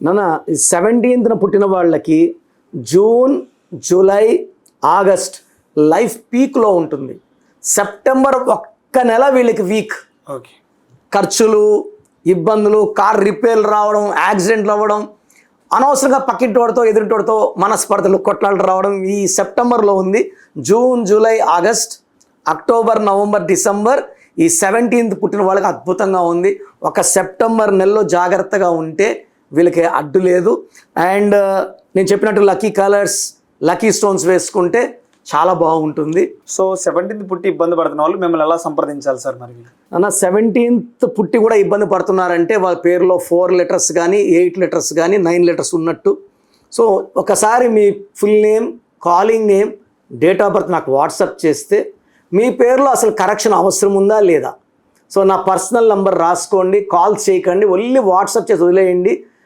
నాన్న 17th పుట్టిన వాళ్ళకి జూన్, జూలై, ఆగస్ట్ లైఫ్ పీక్లో ఉంటుంది. సెప్టెంబర్ ఒక్క నెల వీళ్ళకి వీక్. ఓకే. ఖర్చులు, ఇబ్బందులు, కార్ రిపేర్లు రావడం, యాక్సిడెంట్లు అవ్వడం, అనవసరంగా పక్కింటోడితో ఎదురింటోడితో మనస్పర్ధలు, కొట్లాటలు రావడం ఈ సెప్టెంబర్లో ఉంది. June, July, August, October, November, December ఈ 17th పుట్టిన వాళ్ళకి అద్భుతంగా ఉంది. ఒక సెప్టెంబర్ నెలలో జాగ్రత్తగా ఉంటే వీళ్ళకి అడ్డు లేదు. అండ్ నేను చెప్పినట్టు లక్కీ కలర్స్, లక్కీ స్టోన్స్ వేసుకుంటే చాలా బాగుంటుంది. సో 17th పుట్టి ఇబ్బంది పడుతున్న వాళ్ళు మిమ్మల్ని ఎలా సంప్రదించాలి సార్? మరి అన్న 17th పుట్టి కూడా ఇబ్బంది పడుతున్నారంటే వాళ్ళ పేరులో 4 letters కానీ 8 letters కానీ 9 letters ఉన్నట్టు. సో ఒకసారి మీ full name, calling name, date of birth నాకు వాట్సాప్ చేస్తే మీ పేరులో అసలు కరెక్షన్ అవసరం ఉందా లేదా. సో నా పర్సనల్ నంబర్ రాసుకోండి, కాల్ చేయకండి, ఓన్లీ వాట్సాప్ చేసి వదిలేయండి.